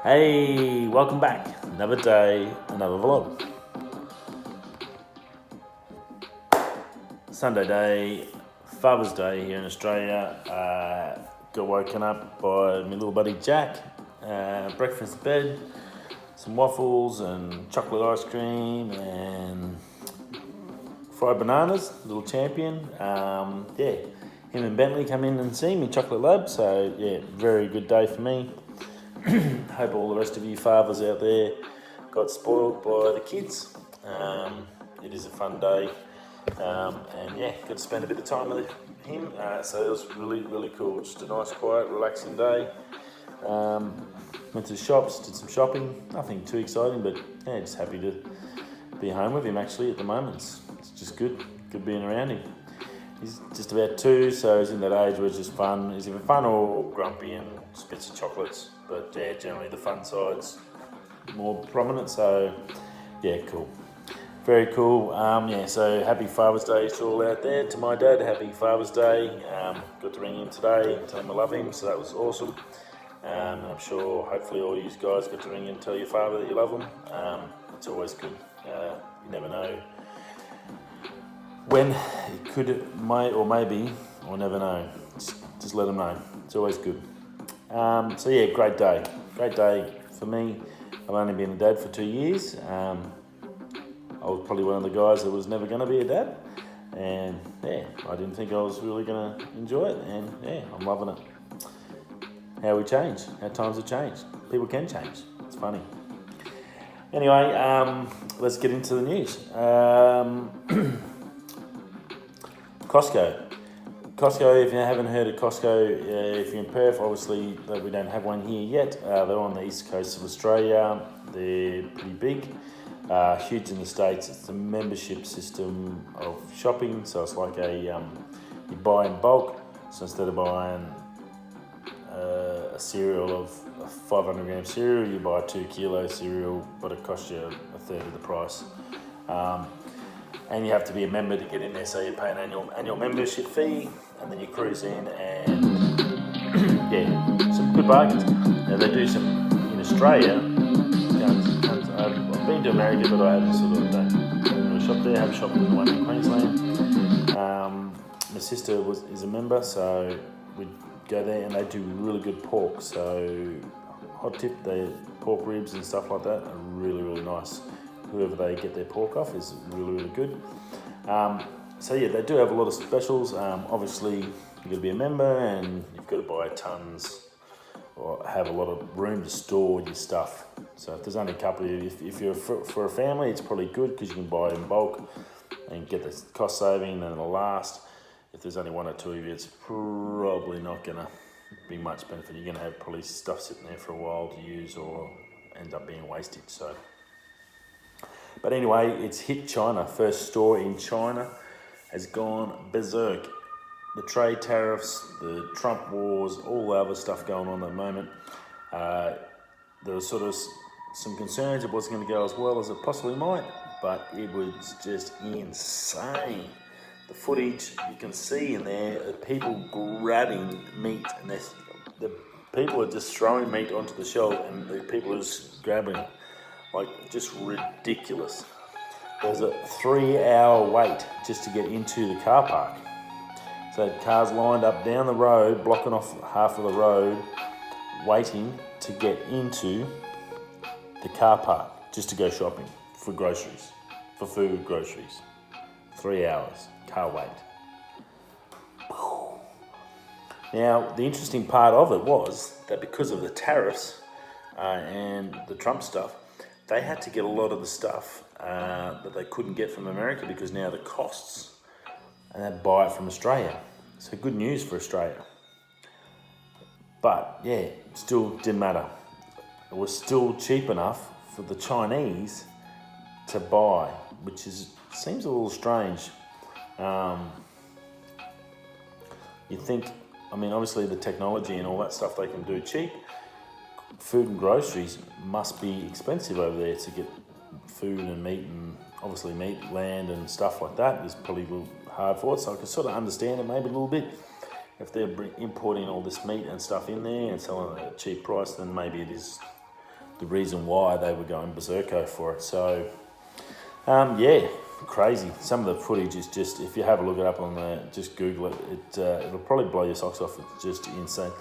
Hey, welcome back. Another day, another vlog. Sunday day, Father's Day here in Australia. Got woken up by my little buddy Jack. Breakfast in bed, some waffles and chocolate ice cream and fried bananas, little champion. Him and Bentley come in and see me, Chocolate Lab. So yeah, very good day for me. Hope all the rest of you fathers out there got spoiled by the kids. It is a fun day, and yeah, got to spend a bit of time with him. So it was really cool. Just a nice, quiet, relaxing day. Went to the shops, did some shopping. Nothing too exciting, but yeah, just happy to be home with him. Actually, at the moment, it's just good being around him. He's just about 2, so he's in that age where it's just fun. He's either fun or grumpy and spits of chocolates. But yeah, generally the fun side's more prominent, so yeah, cool. Very cool. So happy Father's Day to all out there. To my dad, happy Father's Day. Got to ring him today and tell him I love him, so that was awesome. I'm sure, hopefully all you guys got to ring him and tell your father that you love him. It's always good. You never know when it could, might, or maybe, or never know. Just let them know. It's always good. So yeah, great day for me. I've only been a dad for 2 years. I was probably one of the guys that was never going to be a dad, and yeah, I didn't think I was really going to enjoy it, and yeah, I'm loving it. How we change, how times have changed. People can change. It's funny. Anyway, let's get into the news. Costco, if you haven't heard of Costco, if you're in Perth, obviously we don't have one here yet. They're on the east coast of Australia. They're pretty big, huge in the States. It's a membership system of shopping, so it's like you buy in bulk. So instead of buying a cereal of a 500 gram cereal, you buy a 2 kilo cereal, but it costs you a third of the price. And you have to be a member to get in there, so you pay an annual membership fee, and then you cruise in, and yeah, some good bargains. Now they do some in Australia. I've been to America, but I haven't don't really shop there. I have shopped in the one in Queensland. My sister is a member, so we go there, and they do really good pork. So hot tip, the pork ribs and stuff like that are really nice. Whoever they get their pork off is really good. So yeah, they do have a lot of specials. Obviously, you've got to be a member, and you've got to buy tons or have a lot of room to store your stuff. So if there's only a couple of you, if you're for a family, it's probably good because you can buy in bulk and get the cost saving, and it'll last. If there's only 1 or 2 of you, it's probably not going to be much benefit. You're going to have probably stuff sitting there for a while to use or end up being wasted. So. But anyway, it's hit China. First store in China has gone berserk. The trade tariffs, the Trump wars, all the other stuff going on at the moment. There was sort of some concerns it wasn't going to go as well as it possibly might, but it was just insane. The footage you can see in there of people grabbing meat, and the people are just throwing meat onto the shelf, and the people are just grabbing it. Like, just ridiculous. There's a 3-hour wait just to get into the car park. So cars lined up down the road, blocking off half of the road, waiting to get into the car park just to go shopping for groceries, for food, groceries. 3 hours, car wait. Now, the interesting part of it was that because of the tariffs and the Trump stuff, they had to get a lot of the stuff that they couldn't get from America because now the costs, and they'd buy it from Australia. So good news for Australia. But yeah, still didn't matter. It was still cheap enough for the Chinese to buy, which seems a little strange. You think, obviously the technology and all that stuff they can do cheap. Food and groceries must be expensive over there to get food and meat, and obviously meat, land and stuff like that is probably a little hard for it. So I can sort of understand it maybe a little bit. If they're importing all this meat and stuff in there and selling it at a cheap price, then maybe it is the reason why they were going berserko for it. So yeah, crazy. Some of the footage is just, if you have a look it up on the, just Google it, it'll probably blow your socks off. It's just insane.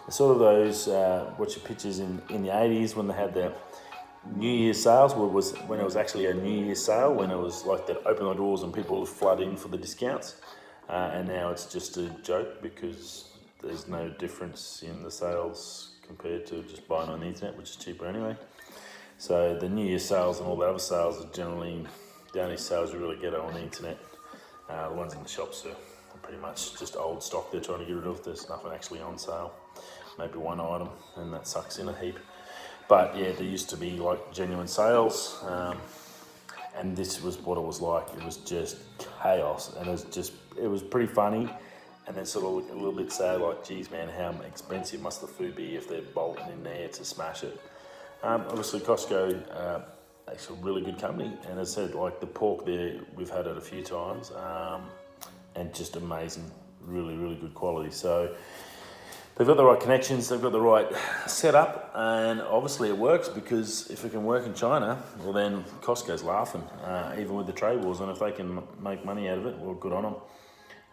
It's sort of those, watch your pictures in the 80s when they had their New Year's sales, when it was actually a New Year's sale, when it was like they'd open the doors and people would flood in for the discounts. And now it's just a joke because there's no difference in the sales compared to just buying on the internet, which is cheaper anyway. So the New Year's sales and all the other sales are generally the only sales you really get on the internet. The ones in the shops are pretty much just old stock they're trying to get rid of. There's nothing actually on sale, maybe one item, and that sucks in a heap. But yeah, there used to be like genuine sales, and this was what it was like. It was just chaos, and it was pretty funny, and then sort of a little bit sad, like, geez man, how expensive must the food be if they're bolting in there to smash it. Obviously Costco, actually a really good company, and as I said, like the pork there, we've had it a few times, and just amazing, really, really good quality. So they've got the right connections, they've got the right setup, and obviously it works, because if it can work in China, well then Costco's laughing, even with the trade wars, and if they can make money out of it, well, good on them.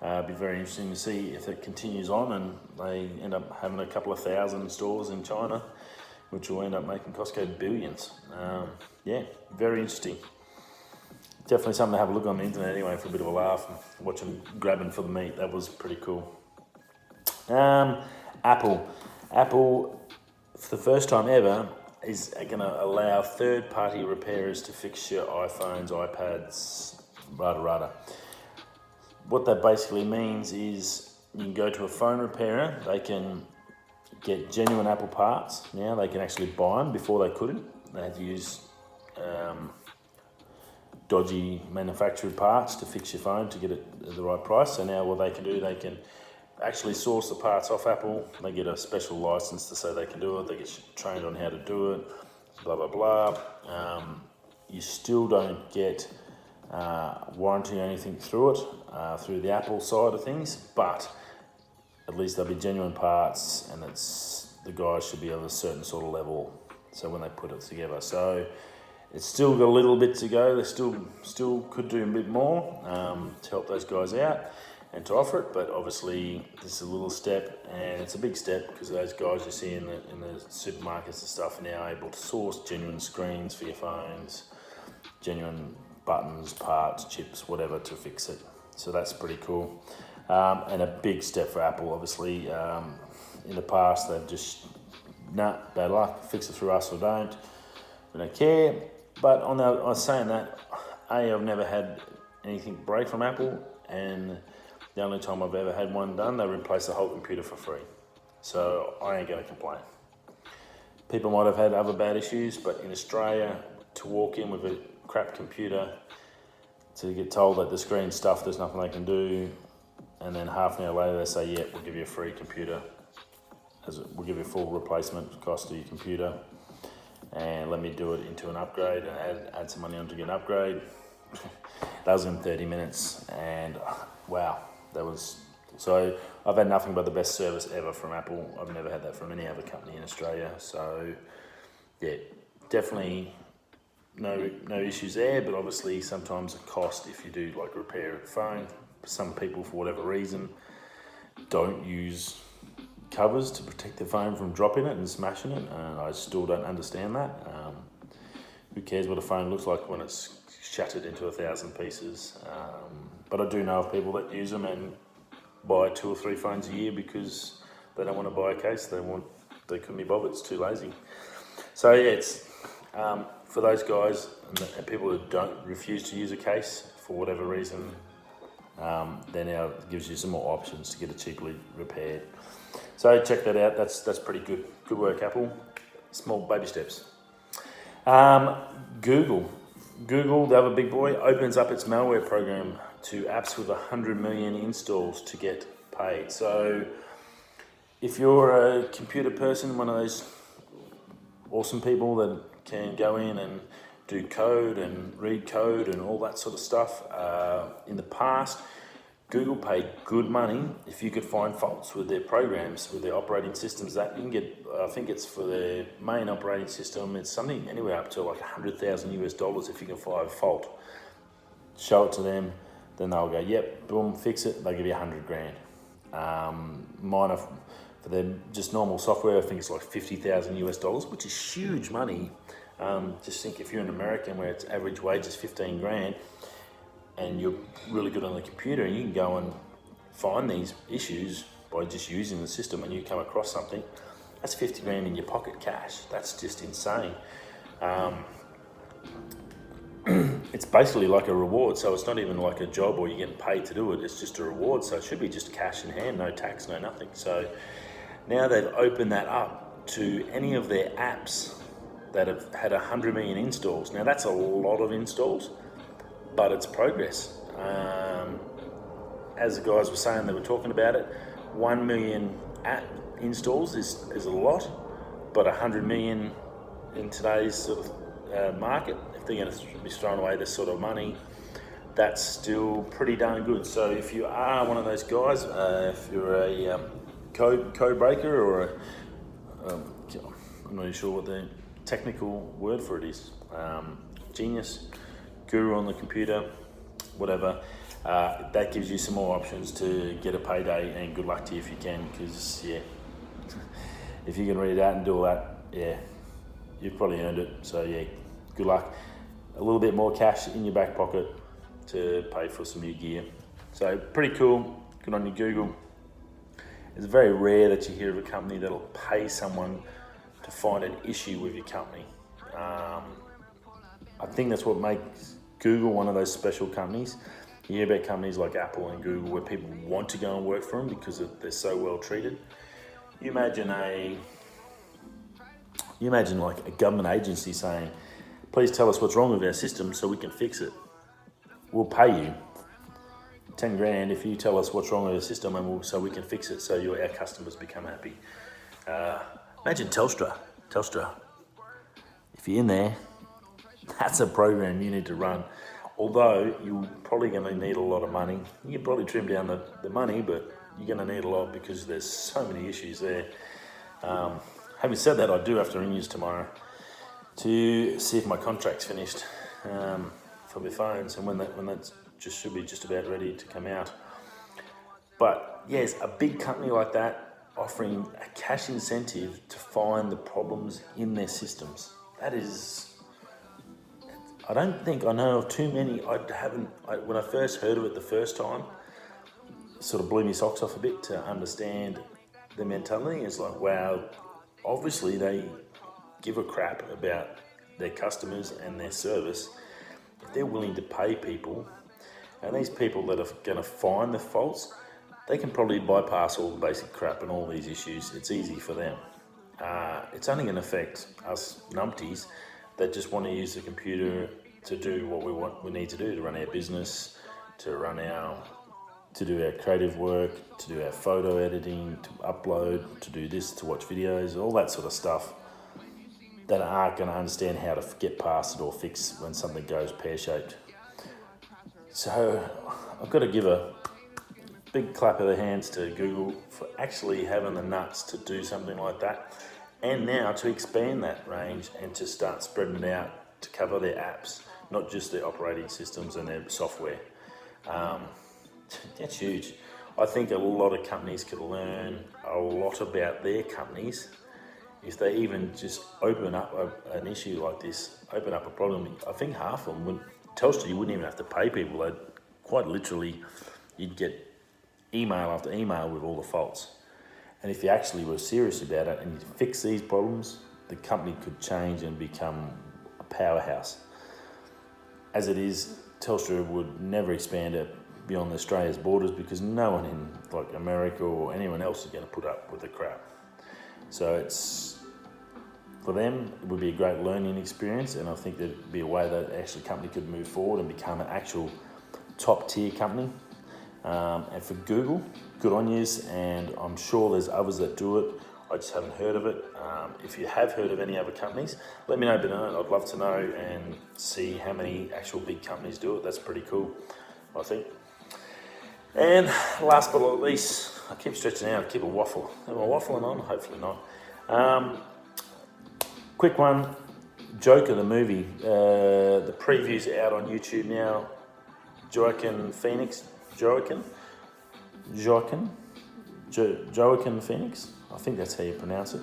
It'd be very interesting to see if it continues on and they end up having a couple of thousand stores in China, which will end up making Costco billions. Yeah, very interesting. Definitely something to have a look on the internet anyway for a bit of a laugh, and watch them grabbing for the meat. That was pretty cool. Apple, for the first time ever, is going to allow third-party repairers to fix your iPhones, iPads, rada. What that basically means is you can go to a phone repairer, they can get genuine Apple parts. Now they can actually buy them. Before they couldn't. They had to use dodgy manufactured parts to fix your phone to get it at the right price. So now what they can do, they can actually source the parts off Apple. They get a special license to say they can do it. They get trained on how to do it, blah, blah, blah. You still don't get warranty or anything through it, through the Apple side of things, but at least they'll be genuine parts, and the guys should be of a certain sort of level, so when they put it together. So it's still got a little bit to go. They still could do a bit more to help those guys out and to offer it, but obviously this is a little step, and it's a big step, because those guys you see in the supermarkets and stuff are now able to source genuine screens for your phones, genuine buttons, parts, chips, whatever, to fix it. So that's pretty cool. And a big step for Apple, obviously. In the past, they've just, bad luck, fix it through us or don't. We don't care. But I was saying that, I've never had anything break from Apple, and the only time I've ever had one done, they replaced the whole computer for free. So I ain't going to complain. People might have had other bad issues, but in Australia, to walk in with a crap computer, to get told that the screen's stuffed, there's nothing they can do, and then half an hour later they say, yeah, we'll give you a free computer, we'll give you a full replacement cost of your computer, and let me do it into an upgrade and add some money on to get an upgrade. That was in 30 minutes, and wow, that was, so I've had nothing but the best service ever from Apple. I've never had that from any other company in Australia. So yeah, definitely no issues there, but obviously sometimes a cost if you do like repair a phone. Some people, for whatever reason, don't use covers to protect their phone from dropping it and smashing it, and I still don't understand that. Who cares what a phone looks like when it's shattered into 1,000 pieces? But I do know of people that use them and buy 2 or 3 phones a year because they don't want to buy a case. They couldn't be bothered. It's too lazy. So yeah, it's for those guys and people who refuse to use a case for whatever reason. Then now it gives you some more options to get it cheaply repaired. So check that out. That's pretty good. Good work, Apple. Small baby steps. Google, the other big boy, opens up its malware program to apps with 100 million installs to get paid. So if you're a computer person, one of those awesome people that can go in and do code and read code and all that sort of stuff, in the past, Google paid good money if you could find faults with their programs, with their operating systems. That you can get, I think it's for their main operating system, it's something anywhere up to like $100,000 if you can find a fault. Show it to them, then they'll go, yep, boom, fix it. They'll give you $100,000. Mine for their just normal software, I think it's like $50,000, which is huge money. Just think if you're an American where its average wage is $15,000, and you're really good on the computer, and you can go and find these issues by just using the system, and you come across something, that's $50,000 in your pocket cash. That's just insane. It's basically like a reward, so it's not even like a job or you're getting paid to do it, it's just a reward, so it should be just cash in hand, no tax, no nothing. So now they've opened that up to any of their apps that have had 100 million installs. Now that's a lot of installs, but it's progress. As the guys were saying, they were talking about it, 1 million app installs is a lot, but 100 million in today's sort of market, if they're going to be throwing away this sort of money, that's still pretty darn good. So if you are one of those guys, if you're a code breaker or I'm not really sure what the technical word for it is, genius, guru on the computer, whatever, that gives you some more options to get a payday, and good luck to you if you can, because yeah, if you can read it out and do all that, yeah, you've probably earned it. So yeah, good luck. A little bit more cash in your back pocket to pay for some new gear. So pretty cool, good on you Google. It's very rare that you hear of a company that'll pay someone to find an issue with your company. I think that's what makes Google one of those special companies. You hear about companies like Apple and Google where people want to go and work for them because they're so well treated. You imagine like a government agency saying, please tell us what's wrong with our system so we can fix it. We'll pay you 10 grand if you tell us what's wrong with the system, and so we can fix it so our customers become happy. Imagine Telstra. If you're in there, that's a program you need to run. Although you're probably going to need a lot of money. You can probably trim down the money, but you're going to need a lot because there's so many issues there. Having said that, I do have to ring you tomorrow to see if my contract's finished for my phones, and when that's just should be just about ready to come out. But yes, a big company like that offering a cash incentive to find the problems in their systems. That is, I don't think I know of too many. When I first heard of it the first time, it sort of blew my socks off a bit to understand the mentality. It's like, wow, obviously they give a crap about their customers and their service. If they're willing to pay people, and these people that are going to find the faults, they can probably bypass all the basic crap and all these issues. It's easy for them. It's only going to affect us numpties that just want to use the computer to do what we need to do to run our business, to do our creative work, to do our photo editing, to upload, to do this, to watch videos, all that sort of stuff, that aren't going to understand how to get past it or fix when something goes pear-shaped. So I've got to give a big clap of the hands to Google for actually having the nuts to do something like that, and now to expand that range and to start spreading it out to cover their apps, not just their operating systems and their software. That's huge. I think a lot of companies could learn a lot about their companies if they even just open up an issue like this, open up a problem. I think half of them would. Telstra, you wouldn't even have to pay people. They'd quite literally, you'd get email after email with all the faults. And if you actually were serious about it and you fix these problems, the company could change and become a powerhouse. As it is, Telstra would never expand it beyond Australia's borders because no one in like America or anyone else is going to put up with the crap. So it's, for them, it would be a great learning experience, and I think there'd be a way that actually a company could move forward and become an actual top tier company. And for Google, good on yous, and I'm sure there's others that do it. I just haven't heard of it. If you have heard of any other companies, let me know below. I'd love to know and see how many actual big companies do it. That's pretty cool, I think. And last but not least, I keep stretching out, I keep a waffle. Am I waffling on? Hopefully not. Quick one, Joker the movie. The preview's out on YouTube now. Joaquin Phoenix. Joaquin Phoenix. I think that's how you pronounce it.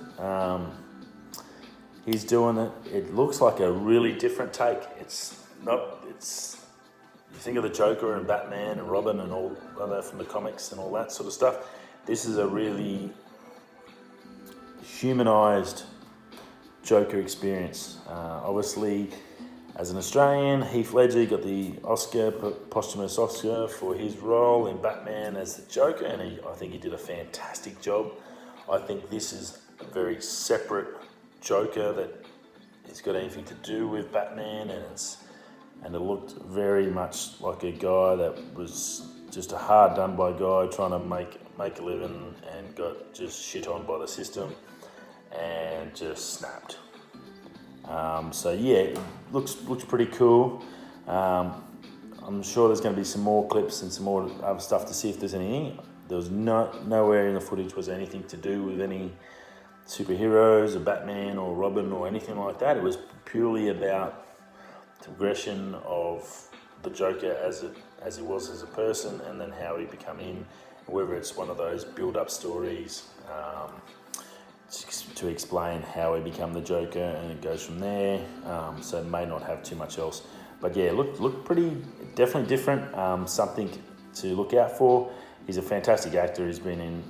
He's doing it. It looks like a really different take. It's not. You think of the Joker and Batman and Robin and all that from the comics and all that sort of stuff. This is a really humanised Joker experience. Obviously, as an Australian, Heath Ledger got the posthumous Oscar for his role in Batman as the Joker, and I think he did a fantastic job. I think this is a very separate Joker that has got anything to do with Batman, and it looked very much like a guy that was just a hard done by guy trying to make a living and got just shit on by the system and just snapped. So yeah, it looks pretty cool. I'm sure there's going to be some more clips and some more other stuff to see if there's anything. There was nowhere in the footage was anything to do with any superheroes or Batman or Robin or anything like that. It was purely about the progression of the Joker as he was as a person, and then how he became in, whether it's one of those build-up stories to explain how he became the Joker, and it goes from there. So it may not have too much else, but yeah, look pretty, definitely different. Something to look out for. He's a fantastic actor. He's been in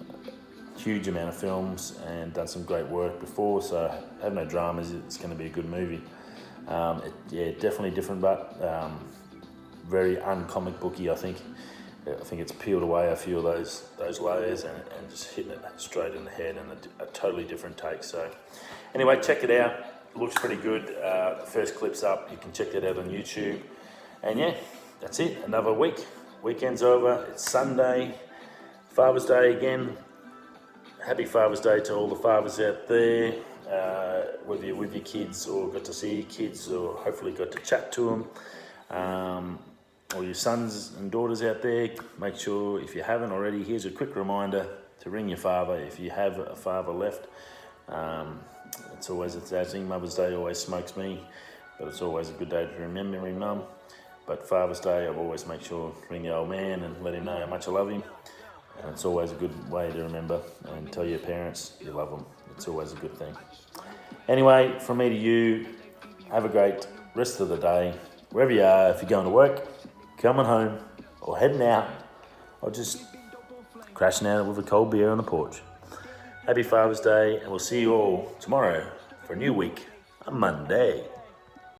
a huge amount of films and done some great work before, so have no dramas. It's going to be a good movie. Definitely different, but very un-comic booky. I think it's peeled away a few of those layers and just hitting it straight in the head, and a totally different take. So anyway, check it out. It looks pretty good. The first clip's up. You can check that out on YouTube. And yeah, that's it. Another week. Weekend's over. It's Sunday. Father's Day again. Happy Father's Day to all the fathers out there. Whether you're with your kids or got to see your kids, or hopefully got to chat to them. All your sons and daughters out there, make sure, if you haven't already, here's a quick reminder to ring your father if you have a father left. It's always a sad thing. Mother's Day always smokes me, but it's always a good day to remember my mum. But Father's Day, I've always make sure to ring the old man and let him know how much I love him. And it's always a good way to remember and tell your parents you love them. It's always a good thing. Anyway, from me to you, have a great rest of the day. Wherever you are, if you're going to work, coming home, or heading out, or just crashing out with a cold beer on the porch. Happy Father's Day, and we'll see you all tomorrow for a new week, on Monday.